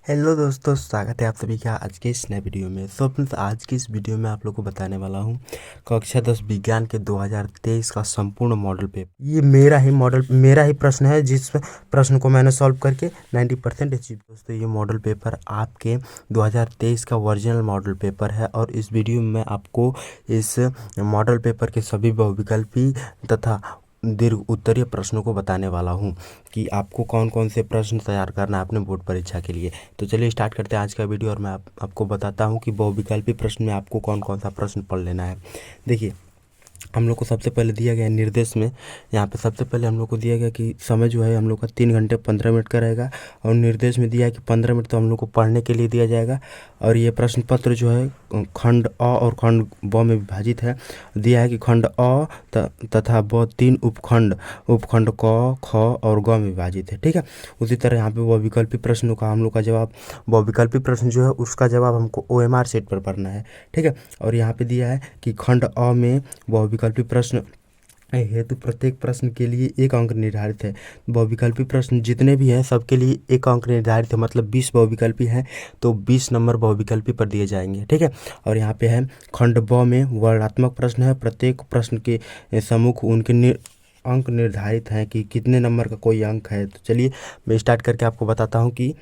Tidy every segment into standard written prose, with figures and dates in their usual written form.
Hello दोस्तों, स्वागत है आप सभी का आज के इस नए वीडियो में। सो फ्रेंड्स, आज की इस वीडियो में आप लोग को बताने वाला हूँ कक्षा 10 विज्ञान के 2023 का संपूर्ण मॉडल पेपर। ये मेरा ही प्रश्न है, जिस प्रश्न को मैंने सॉल्व करके 90% अचीव। दोस्तों, ये मॉडल पेपर आपके 2023 का ओरिजिनल मॉडल पेपर है और इस वीडियो में मैं आपको इस मॉडल पेपर के सभी बहुविकल्पी तथा दीर्घ उत्तरीय प्रश्नों को बताने वाला हूं कि आपको कौन कौन से प्रश्न तैयार करना है अपने बोर्ड परीक्षा के लिए। तो चलिए स्टार्ट करते हैं आज का वीडियो और मैं आपको बताता हूं कि बहुविकल्पी प्रश्न में आपको कौन कौन सा प्रश्न पढ़ लेना है। देखिए, हम लोग को सबसे पहले दिया गया निर्देश में, यहाँ पे सबसे पहले हम लोग को दिया गया कि समय जो है हम लोग का 3 घंटे 15 मिनट का रहेगा और निर्देश में दिया है कि 15 मिनट तो हम लोग को पढ़ने के लिए दिया जाएगा। और ये प्रश्न पत्र जो है खंड अ और खंड ब में विभाजित है। दिया है कि खंड अ तथा ब 3 उपखंड क ख और ग में विभाजित है। ठीक है, उसी तरह यहाँ पे बहुविकल्पी प्रश्नों का हम लोग का जवाब, बहुविकल्पी प्रश्न जो है उसका जवाब हमको OMR सेट पर पढ़ना है। ठीक है, और यहाँ पे दिया है कि खंड अ में बहुविकल्पी प्रश्न हेतु प्रत्येक प्रश्न के लिए 1 अंक निर्धारित है। बहुविकल्पी प्रश्न जितने भी हैं सबके लिए 1 अंक निर्धारित है, मतलब 20 बहुविकल्पी हैं तो 20 नंबर बहुविकल्पी पर दिए जाएंगे। ठीक है, और यहाँ पे है खंड ब में वर्णनात्मक प्रश्न है। प्रत्येक प्रश्न के सम्मुख उनके अंक निर्धारित हैं कि कितने नंबर का कोई अंक है। तो चलिए मैं स्टार्ट करके आपको बताता हूँ कि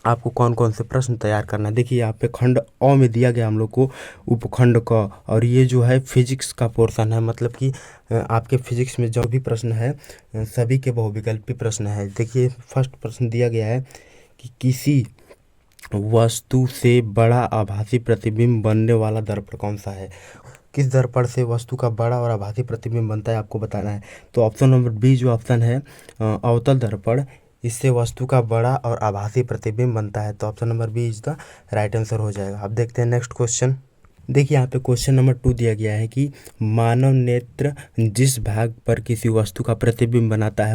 आपको कौन कौन से प्रश्न तैयार करना है। देखिए, यहाँ पे खंड अ में दिया गया हम लोग को उपखंड क, और ये जो है फिजिक्स का पोर्शन है, मतलब कि आपके फिजिक्स में जो भी प्रश्न है सभी के बहुविकल्पी प्रश्न है। देखिए, फर्स्ट प्रश्न दिया गया है कि किसी वस्तु से बड़ा आभासी प्रतिबिंब बनने वाला दर्पण कौन सा है। किस दर्पण से वस्तु का बड़ा और आभासी प्रतिबिंब बनता है आपको बताना है। तो ऑप्शन नंबर बी जो ऑप्शन है अवतल दर्पण, इससे वस्तु का बड़ा और आभासी प्रतिबिंब बनता है। तो option number B is the right answer हो जाएगा। अब देखते हैं नेक्स्ट क्वेश्चन। देखिए, यहाँ पे क्वेश्चन नंबर 2 दिया गया है कि मानव नेत्र जिस भाग पर किसी वस्तु का प्रतिबिंब बनाता है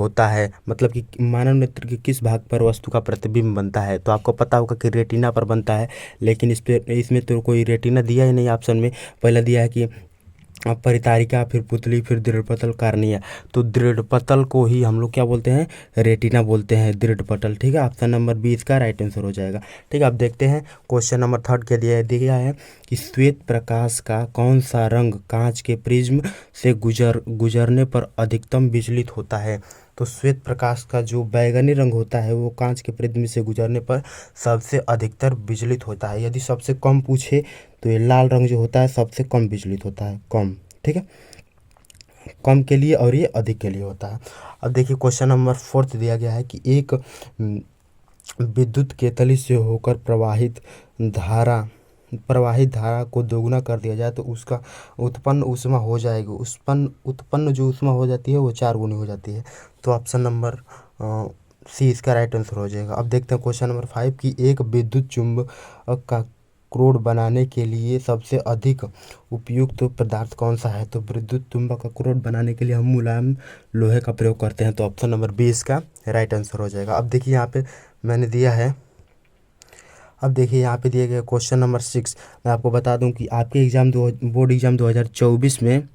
होता है, मतलब कि मानव नेत्र के किस भाग पर वस्तु का प्रतिबिंब बनता है। तो आपको पता होगा कि रेटिना पर बनता है, लेकिन इसमें तो कोई रेटिना दिया ही नहीं ऑप्शन में। पहले दिया है कि परितारिका, फिर पुतली, फिर दृढ़पटल, कार्निया। तो दृढ़पटल को ही हम लोग क्या बोलते हैं, रेटिना बोलते हैं, दृढ़पटल। ठीक है, ऑप्शन नंबर बी इसका राइट आंसर हो जाएगा। ठीक है, अब देखते हैं क्वेश्चन नंबर 3 के लिए दिया है कि श्वेत प्रकाश का कौन सा रंग कांच के प्रिज्म से गुजरने पर अधिकतम विचलित होता है। तो श्वेत प्रकाश का जो बैगनी रंग होता है वो कांच के प्रिज्म से गुजरने पर सबसे अधिकतर विचलित होता है। यदि सबसे कम पूछे तो ये लाल रंग जो होता है सबसे कम विचलित होता है, कम। ठीक है, कम के लिए और ये अधिक के लिए होता है। अब देखिए, क्वेश्चन नंबर 4 दिया गया है कि एक विद्युत केतली से होकर प्रवाहित धारा को दोगुना कर दिया जाए तो उसका उत्पन्न ऊष्मा हो जाएगी, उत्पन्न जो ऊष्मा हो जाती है वो 4 गुनी हो जाती है। तो ऑप्शन नंबर सी इसका राइट आंसर हो जाएगा। अब देखते हैं क्वेश्चन नंबर 5 की एक विद्युत चुंबक का क्रोड बनाने के लिए सबसे अधिक उपयुक्त पदार्थ कौन सा है। तो विद्युत चुंबक का क्रोड बनाने के लिए हम मुलायम लोहे का प्रयोग करते हैं। तो ऑप्शन नंबर बी इसका राइट आंसर हो जाएगा। अब देखिए, यहाँ पे मैंने दिया है, अब देखिए यहाँ पे दिया गया क्वेश्चन नंबर 6। मैं आपको बता दूं कि आपके बोर्ड एग्जाम 2024 में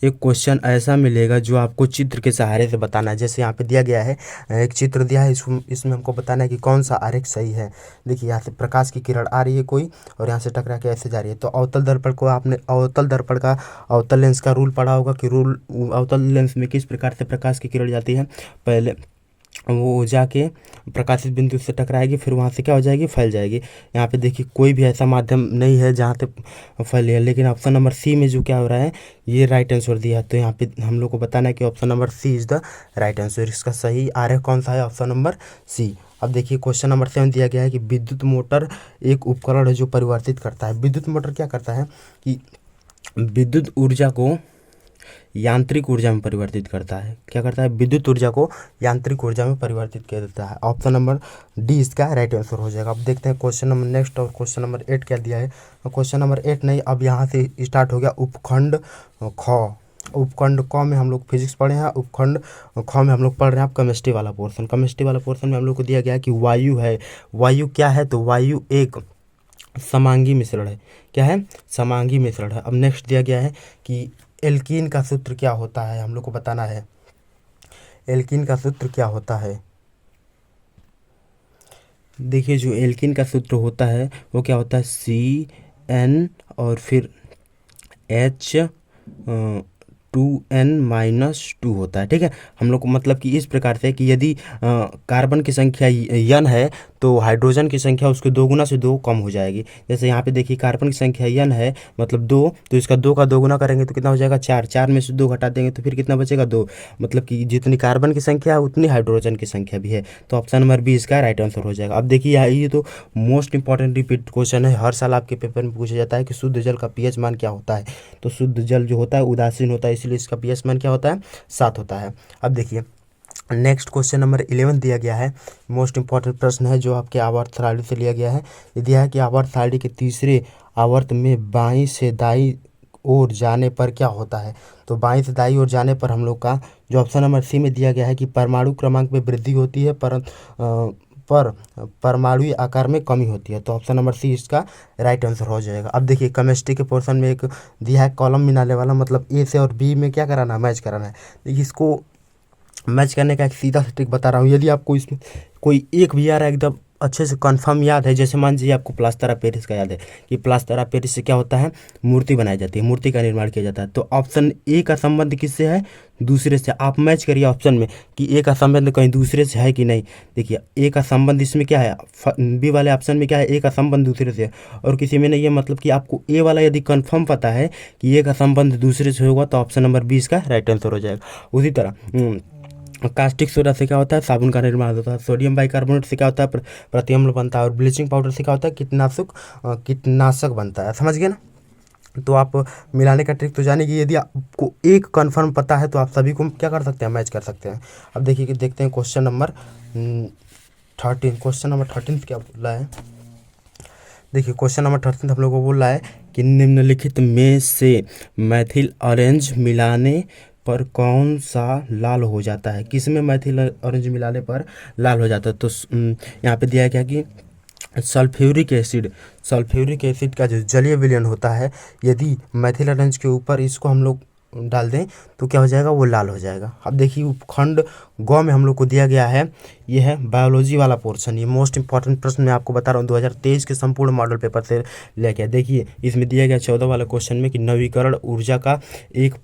एक क्वेश्चन ऐसा मिलेगा जो आपको चित्र के सहारे से बताना है। जैसे यहाँ पे दिया गया है, एक चित्र दिया है, इसमें हमको बताना है कि कौन सा आरेख सही है। देखिए, यहाँ से प्रकाश की किरण आ रही है कोई और यहाँ से टकरा के ऐसे जा रही है। तो अवतल दर्पण को आपने अवतल दर्पण का अवतल लेंस का रूल पढ़ा होगा कि अवतल लेंस में किस प्रकार से प्रकाश की किरण जाती है। पहले वो जाके प्रकाशित बिंदु से टकराएगी, फिर वहाँ से क्या हो जाएगी, फैल जाएगी। यहाँ पे देखिए कोई भी ऐसा माध्यम नहीं है जहाँ से फैली है, लेकिन ऑप्शन नंबर सी में जो क्या हो रहा है ये राइट आंसर दिया है। तो यहाँ पे हम लोग को बताना है कि option number C is the right answer. इसका सही आरेख कौन सा है, ऑप्शन नंबर सी। अब देखिए, क्वेश्चन नंबर 7 दिया गया है कि विद्युत मोटर एक उपकरण है जो परिवर्तित करता है। विद्युत मोटर क्या करता है कि विद्युत ऊर्जा को यांत्रिक ऊर्जा में परिवर्तित करता है। क्या करता है, विद्युत ऊर्जा को यांत्रिक ऊर्जा में परिवर्तित कर देता है। ऑप्शन नंबर डी इसका राइट आंसर हो जाएगा। अब देखते हैं क्वेश्चन नंबर नेक्स्ट, और क्वेश्चन नंबर 8 क्या दिया है। क्वेश्चन नंबर 8 नहीं, अब यहाँ से स्टार्ट हो गया उपखंड ख। उपखंड क में हम लोग फिजिक्स पढ़े हैं, उपखंड ख में हम लोग पढ़ रहे हैं आप केमिस्ट्री वाला पोर्शन। केमिस्ट्री वाला पोर्शन में हम लोग को दिया गया है कि वायु है। वायु क्या है, तो वायु एक समांगी मिश्रण है। क्या है, समांगी मिश्रण है। अब नेक्स्ट दिया गया है कि एल्कीन का सूत्र क्या होता है, हम लोग को बताना है एल्कीन का सूत्र क्या होता है। देखिए जो एल्किन का सूत्र होता है वो क्या होता है, CN और फिर H 2N-2 होता है। ठीक है, हम लोग को मतलब कि इस प्रकार से कि यदि कार्बन की संख्या n है तो हाइड्रोजन की संख्या उसके 2 गुना से 2 कम हो जाएगी। जैसे यहाँ पे देखिए कार्बन की संख्या n है मतलब 2, तो इसका 2 का 2 गुना करेंगे तो कितना हो जाएगा 4, 4 में से 2 घटा देंगे तो फिर कितना बचेगा 2। मतलब कि जितनी कार्बन की संख्या है उतनी हाइड्रोजन की संख्या भी है, तो ऑप्शन नंबर बी इसका राइट आंसर हो जाएगा। अब देखिए ये तो मोस्ट इंपॉर्टेंट रिपीट क्वेश्चन है, हर साल आपके पेपर में पूछा जाता है कि शुद्ध जल का pH मान क्या होता है। तो शुद्ध जल जो होता है उदासीन होता है, इसलिए इसका pH मान क्या होता है, 7 होता है। अब देखिए नेक्स्ट क्वेश्चन नंबर 11 दिया गया है, मोस्ट इंपॉर्टेंट प्रश्न है जो आपके आवर्त सारणी से लिया गया है। ये दिया है कि आवर्त सारणी के तीसरे आवर्त में बाईं से दाईं ओर जाने पर क्या होता है। तो बाईं से दाईं ओर जाने पर हम लोग का जो ऑप्शन नंबर सी में दिया गया है कि परमाणु क्रमांक में वृद्धि होती है पर परमाणु आकार में कमी होती है। तो ऑप्शन नंबर सी इसका राइट आंसर हो जाएगा। अब देखिए केमिस्ट्री के पोर्शन में एक दिया है कॉलम मिलाने वाला, मतलब ए से और बी में क्या कराना है, मैच कराना है। देखिए इसको मैच करने का एक सीधा सा ट्रिक बता रहा हूँ। यदि आपको इसमें कोई एक भी आ रहा है एकदम अच्छे से कंफर्म याद है, जैसे मान लीजिए आपको प्लास्टर ऑफ पेरिस का याद है कि प्लास्टर ऑफ पेरिस से क्या होता है, मूर्ति बनाई जाती है, मूर्ति का निर्माण किया जाता है। तो ऑप्शन ए का संबंध किससे है, दूसरे से। आप मैच करिए ऑप्शन में कि ए का संबंध कहीं दूसरे से है कि नहीं। देखिए ए का संबंध इसमें क्या है, बी वाले ऑप्शन में क्या है, ए का संबंध दूसरे से और किसी में नहीं है। मतलब कि आपको ए वाला यदि कंफर्म पता है कि ए का संबंध दूसरे से होगा तो ऑप्शन नंबर 20 का राइट आंसर हो जाएगा। उसी तरह कास्टिक सोडा से क्या होता है, साबुन का निर्माण होता है। सोडियम बाइकार्बोनेट से क्या होता है, प्रतिअम्ल बनता है। और ब्लीचिंग पाउडर से क्या होता है, कीटनाशक बनता है। समझ गए ना। तो आप मिलाने का ट्रिक तो जाने की, यदि आपको एक कन्फर्म पता है तो आप सभी को क्या कर सकते हैं, मैच कर सकते हैं। अब देखिए कि देखते हैं क्वेश्चन नंबर 13। क्वेश्चन नंबर 13 क्या बोल रहा है। देखिए क्वेश्चन नंबर 13 हम लोग को बोल रहा है कि निम्नलिखित में से मैथिल ऑरेंज मिलाने पर कौन सा लाल हो जाता है। किस में मैथिल ऑरेंज मिलाने पर लाल हो जाता है। तो यहाँ पे दिया है क्या कि सल्फ्यूरिक एसिड का जो जलीय विलयन होता है, यदि मैथिल ऑरेंज के ऊपर इसको हम लोग डाल दें तो क्या हो जाएगा, वो लाल हो जाएगा। अब देखिए उपखंड ग में हम लोग को दिया गया है, ये है बायोलॉजी वाला पोर्शन। ये मोस्ट इंपॉर्टेंट प्रश्न मैं आपको बता रहा हूँ, 2023 के संपूर्ण मॉडल पेपर से ले गया। देखिए इसमें दिया गया 14 वाला क्वेश्चन में कि नवीकरण ऊर्जा का एक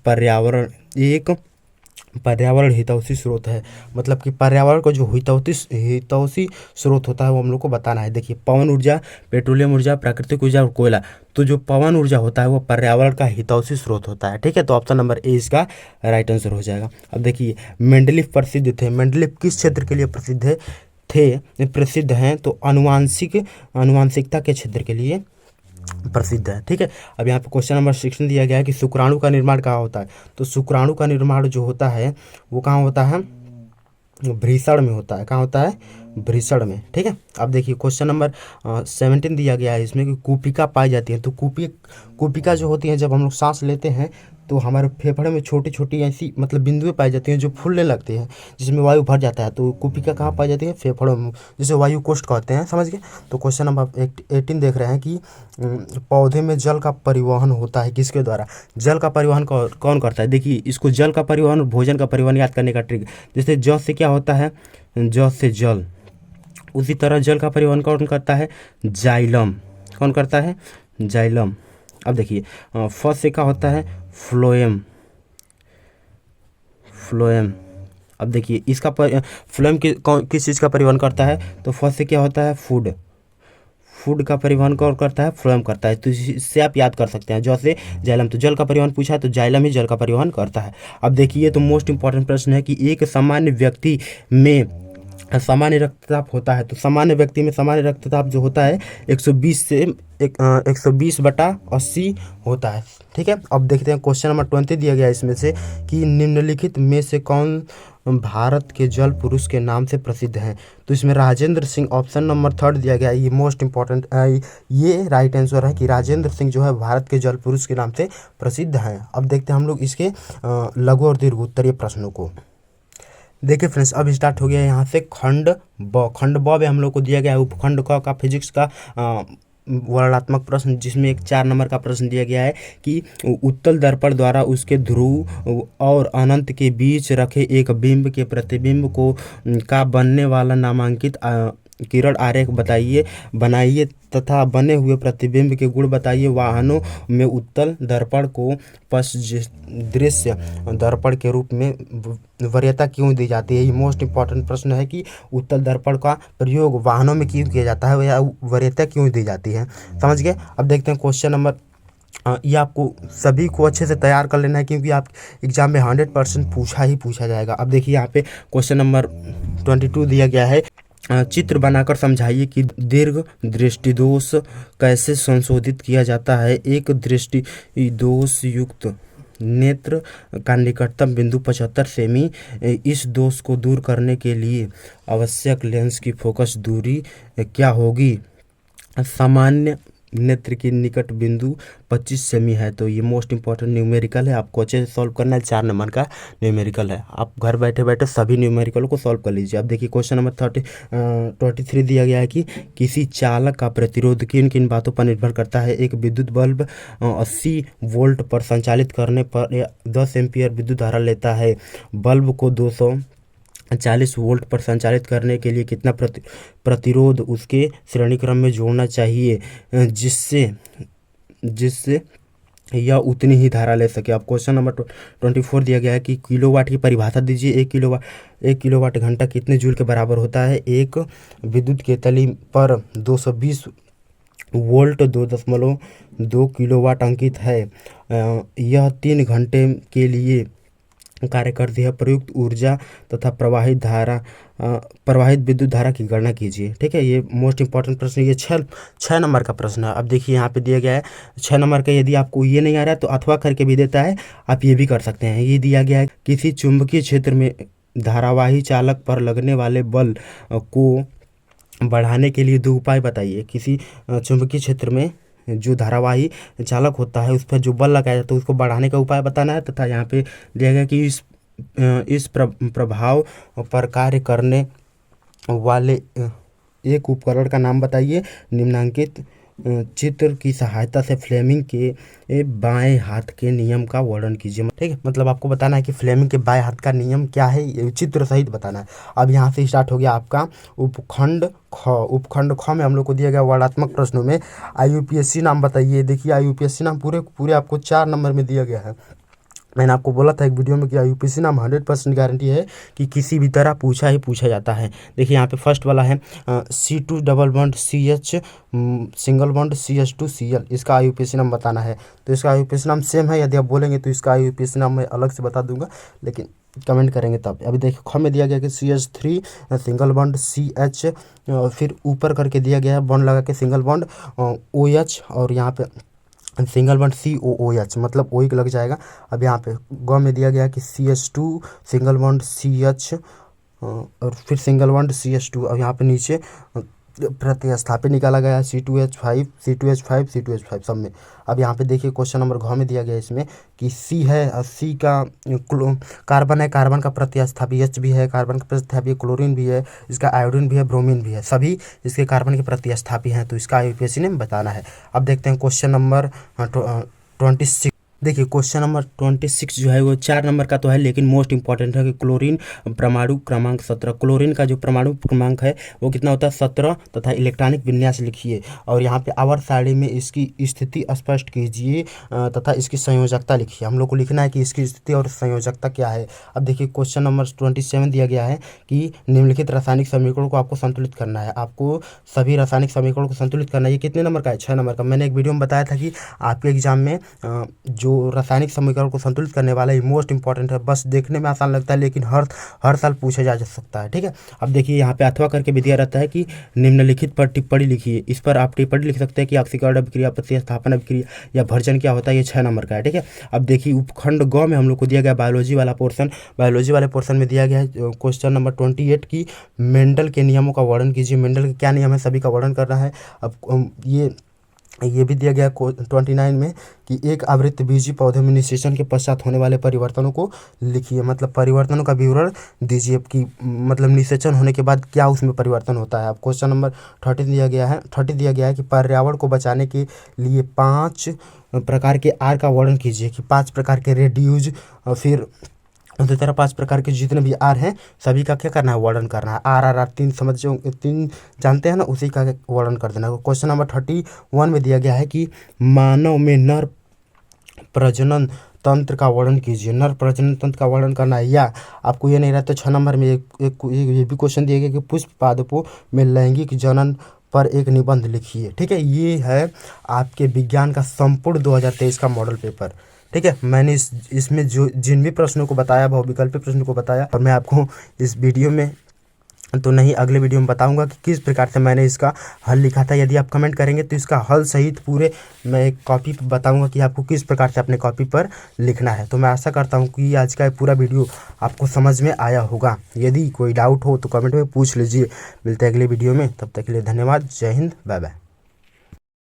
पर्यावरण हितैषी स्रोत है। मतलब कि पर्यावरण को जो हितैषी स्रोत होता है वो हम लोग को बताना है। देखिए पवन ऊर्जा, पेट्रोलियम ऊर्जा, प्राकृतिक ऊर्जा और कोयला। तो जो पवन ऊर्जा होता है वो पर्यावरण का हितैषी स्रोत होता है। ठीक है, तो ऑप्शन नंबर ए इसका राइट आंसर हो जाएगा। अब देखिए मेंडलीफ प्रसिद्ध थे। मेंडलीफ किस क्षेत्र के लिए प्रसिद्ध हैं, तो आनुवांशिकता के क्षेत्र के लिए प्रसिद्ध है। ठीक है, अब यहाँ पे क्वेश्चन नंबर 16 दिया गया है कि शुक्राणु का निर्माण कहाँ होता है। तो शुक्राणु का निर्माण जो होता है वो कहाँ होता है, भ्रीषण में होता है। कहाँ होता है, भ्रीषण में। ठीक है, अब देखिए क्वेश्चन नंबर 17 दिया गया है इसमें कि कूपिका पाई जाती है। तो कूपिका जो होती है, जब हम लोग सांस लेते हैं तो हमारे फेफड़े में छोटी छोटी ऐसी मतलब बिंदुएं पाई जाती हैं जो फूलने लगती हैं, जिसमें वायु भर जाता है। तो कूपिका कहाँ पाई जाती है, फेफड़ों में, जिसे वायु कोष्ठ कहते हैं। समझ गए। तो क्वेश्चन नंबर 18 देख रहे हैं कि पौधे में जल का परिवहन होता है किसके द्वारा। जल का परिवहन कौन करता है। देखिए इसको जल का परिवहन और भोजन का परिवहन याद करने का ट्रिक, जैसे ज से क्या होता है, ज से जल, उसी तरह जल का परिवहन कौन करता है, जाइलम। कौन करता है, जाइलम। अब देखिए फ से क्या होता है, फ्लोएम। अब देखिए इसका फ्लोएम किस चीज़ का परिवहन करता है, तो फ से क्या होता है, फूड का परिवहन कौन करता है, फ्लोएम करता है। तो इससे आप याद कर सकते हैं, जैसे जाइलम, तो जल का परिवहन पूछा है तो जाइलम ही जल का परिवहन करता है। अब देखिए तो मोस्ट इंपॉर्टेंट प्रश्न है कि एक सामान्य व्यक्ति में सामान्य रक्तचाप होता है। तो सामान्य व्यक्ति में सामान्य रक्तचाप जो होता है 120/80 होता है। ठीक है, अब देखते हैं क्वेश्चन नंबर 20 दिया गया है इसमें से कि निम्नलिखित में से कौन भारत के जल पुरुष के नाम से प्रसिद्ध हैं। तो इसमें राजेंद्र सिंह ऑप्शन नंबर 3 दिया गया है। ये मोस्ट इंपॉर्टेंट ये राइट आंसर है कि राजेंद्र सिंह जो है भारत के जल पुरुष के नाम से प्रसिद्ध हैं। अब देखते हैं हम लोग इसके लघु और दीर्घ उत्तरीय प्रश्नों को। देखिए फ्रेंड्स अब स्टार्ट हो गया है यहाँ से खंड ब में हम लोग को दिया गया है उपखंड क का फिजिक्स का वर्णात्मक प्रश्न, जिसमें एक 4 नंबर का प्रश्न दिया गया है कि उत्तल दर्पण द्वारा उसके ध्रुव और अनंत के बीच रखे एक बिंब के प्रतिबिंब को का बनने वाला नामांकित किरण आरेख बताइए, बनाइए तथा बने हुए प्रतिबिंब के गुण बताइए। वाहनों में उत्तल दर्पण को पश्च दृश्य दर्पण के रूप में वरीयता क्यों दी जाती है। ये मोस्ट इंपॉर्टेंट प्रश्न है कि उत्तल दर्पण का प्रयोग वाहनों में क्यों किया जाता है या वरीयता क्यों दी जाती है। समझ गए। अब देखते हैं क्वेश्चन नंबर, ये आपको सभी को अच्छे से तैयार कर लेना है क्योंकि आप एग्जाम में 100% पूछा जाएगा। अब देखिए यहाँ पे क्वेश्चन नंबर 22 दिया गया है। चित्र बनाकर समझाइए कि दीर्घ दृष्टि दोष कैसे संशोधित किया जाता है। एक दृष्टि दोष युक्त नेत्र का निकटतम बिंदु 75 सेमी। इस दोष को दूर करने के लिए आवश्यक लेंस की फोकस दूरी क्या होगी। सामान्य नेत्र की निकट बिंदु 25 सेमी है। तो ये मोस्ट इंपॉर्टेंट न्यूमेरिकल है, आपको अच्छे से सॉल्व करना है। 4 नंबर का न्यूमेरिकल है, आप घर बैठे बैठे सभी न्यूमेरिकल को सॉल्व कर लीजिए। अब देखिए क्वेश्चन नंबर 23 दिया गया है कि किसी चालक का प्रतिरोध किन किन बातों पर निर्भर करता है। एक विद्युत बल्ब 80 वोल्ट पर संचालित करने पर 10 एम्पियर विद्युत धारा लेता है। बल्ब को 240 वोल्ट पर संचालित करने के लिए कितना प्रतिरोध उसके श्रेणी क्रम में जोड़ना चाहिए जिससे यह उतनी ही धारा ले सके। अब क्वेश्चन नंबर 24 दिया गया है कि किलोवाट की परिभाषा दीजिए। 1 किलोवाट घंटा कितने जूल के बराबर होता है। एक विद्युत के तली पर 220 वोल्ट 2.2 किलोवाट अंकित है। यह 3 घंटे के लिए कार्य करती है। प्रयुक्त ऊर्जा तथा प्रवाहित विद्युत धारा की गणना कीजिए। ठीक है, ये मोस्ट इंपॉर्टेंट प्रश्न, ये 6 नंबर का प्रश्न है। अब देखिए यहाँ पे दिया गया है 6 नंबर का। यदि आपको ये नहीं आ रहा है तो अथवा करके भी देता है, आप ये भी कर सकते हैं। ये दिया गया है किसी चुंबकीय क्षेत्र में धारावाही चालक पर लगने वाले बल को बढ़ाने के लिए 2 उपाय बताइए। किसी चुंबकीय क्षेत्र में जो धारावाही चालक होता है उस पर जो बल लगाया जाता है उसको बढ़ाने का उपाय बताना है। तथा यहाँ पे दिया गया कि इस प्रभाव पर कार्य करने वाले एक उपकरण का नाम बताइए। निम्नांकित चित्र की सहायता से फ्लेमिंग के बाएं हाथ के नियम का वर्णन कीजिए। ठीक है, मतलब आपको बताना है कि फ्लेमिंग के बाएं हाथ का नियम क्या है, ये चित्र सहित बताना है। अब यहाँ से स्टार्ट हो गया आपका उपखंड ख। उपखंड ख में हम लोग को दिया गया वर्णात्मक प्रश्नों में IUPAC नाम बताइए। देखिए IUPAC नाम पूरे आपको 4 नंबर में दिया गया है। मैंने आपको बोला था एक वीडियो में कि IUPAC नाम 100% गारंटी है कि किसी भी तरह पूछा जाता है। देखिए यहाँ पे फर्स्ट वाला है C2 double bond CH single bond CH2Cl। इसका IUPAC नाम बताना है। तो इसका IUPAC नाम सेम है, यदि आप बोलेंगे तो इसका IUPAC नाम मैं अलग से बता दूंगा, लेकिन कमेंट करेंगे तब। अभी देखिए ख में दिया गया कि CH3 सिंगल बॉन्ड CH, फिर ऊपर करके दिया गया है बॉन्ड लगा के सिंगल बॉन्ड OH, और यहाँ पे सिंगल बॉन्ड COOH, मतलब OH लग जाएगा। अब यहाँ पे ग में दिया गया कि CH2 सिंगल बॉन्ड CH और फिर सिंगल बॉन्ड CH2। अब यहाँ पे नीचे प्रतिस्थापित निकाला गया C2H5 C2H5 C2H5 सब में। अब यहाँ पे देखिए क्वेश्चन नंबर घ में दिया गया इसमें कि C है, C का कार्बन है, कार्बन का प्रतिस्थापी H भी है, कार्बन का प्रतिस्थापी क्लोरीन भी है, इसका आयोडीन भी है, ब्रोमीन भी है, सभी इसके कार्बन के प्रतिस्थापी हैं। तो इसका IUPAC ने बताना है। अब देखते हैं क्वेश्चन नंबर 26। देखिए क्वेश्चन नंबर 26 जो है वो 4 नंबर का तो है, लेकिन मोस्ट इंपॉर्टेंट है कि क्लोरीन परमाणु क्रमांक 17। क्लोरीन का जो परमाणु क्रमांक है वो कितना होता है 17 तथा इलेक्ट्रॉनिक विन्यास लिखिए और यहाँ पे आवर्त सारणी में इसकी स्थिति स्पष्ट कीजिए तथा इसकी संयोजकता लिखिए। हम लोग को लिखना है कि इसकी स्थिति और संयोजकता क्या है। अब देखिए क्वेश्चन नंबर 27 दिया गया है कि निम्नलिखित रासायनिक समीकरणों को आपको संतुलित करना है। आपको सभी रासायनिक समीकरणों को संतुलित करना है। ये कितने नंबर का है 6 नंबर का। मैंने एक वीडियो में बताया था कि आपके एग्जाम में जो रासायनिक समीकरण को संतुलित करने वाला है मोस्ट इंपॉर्टेंट है। बस देखने में आसान लगता है लेकिन हर साल पूछा जा सकता है। ठीक है, अब देखिए यहाँ पे अथवा करके भी दिया रहता है कि निम्नलिखित पर टिप्पणी लिखिए। इस पर आप टिप्पणी लिख सकते हैं कि ऑक्सीकरण अभिक्रिया, प्रतिस्थापन अभिक्रिया या भर्जन क्या होता है। ये 6 नंबर का है। ठीक है, अब देखिए उपखंड ग में हम लोग को दिया गया बायोलॉजी वाला पोर्शन। बायोलॉजी वाले पोर्शन में दिया गया है क्वेश्चन नंबर 28 की मेंडल के नियमों का वर्णन कीजिए। मेंडल के क्या नियम है सभी का वर्णन करना है। अब ये भी दिया गया 29 में कि एक आवृत्तबीजी पौधे में निषेचन के पश्चात होने वाले परिवर्तनों को लिखिए। मतलब परिवर्तनों का विवरण दीजिए कि मतलब निषेचन होने के बाद क्या उसमें परिवर्तन होता है। अब क्वेश्चन नंबर 30 दिया गया है कि पर्यावरण को बचाने के लिए 5 प्रकार के आर का वर्णन कीजिए। कि 5 प्रकार के रेड यूज, फिर तो तेरा 5 प्रकार के जितने भी आर हैं सभी का क्या करना है, वर्णन करना है। आर 3 समझो, 3 जानते हैं ना, उसी का वर्णन कर देना। क्वेश्चन नंबर 31 में दिया गया है कि मानव में नर प्रजनन तंत्र का वर्णन कीजिए। नर प्रजनन तंत्र का वर्णन करना है। या आपको ये नहीं रहता 6 नंबर में ये भी क्वेश्चन दिया गया कि पुष्प पादपों में लैंगिक जनन पर एक निबंध लिखिए। ठीक है, ये है आपके विज्ञान का संपूर्ण 2023 का मॉडल पेपर। ठीक है, मैंने इसमें जो जिन भी प्रश्नों को बताया, बहुविकल्पी प्रश्नों को बताया, और मैं आपको इस वीडियो में तो नहीं, अगले वीडियो में बताऊंगा कि किस प्रकार से मैंने इसका हल लिखा था। यदि आप कमेंट करेंगे तो इसका हल सहित पूरे मैं एक कॉपी पर बताऊंगा कि आपको किस प्रकार से अपने कॉपी पर लिखना है। तो मैं आशा करता हूं कि आज का पूरा वीडियो आपको समझ में आया होगा। यदि कोई डाउट हो तो कमेंट में पूछ लीजिए। मिलते हैं अगले वीडियो में, तब तक के लिए धन्यवाद। जय हिंद, बाय बाय।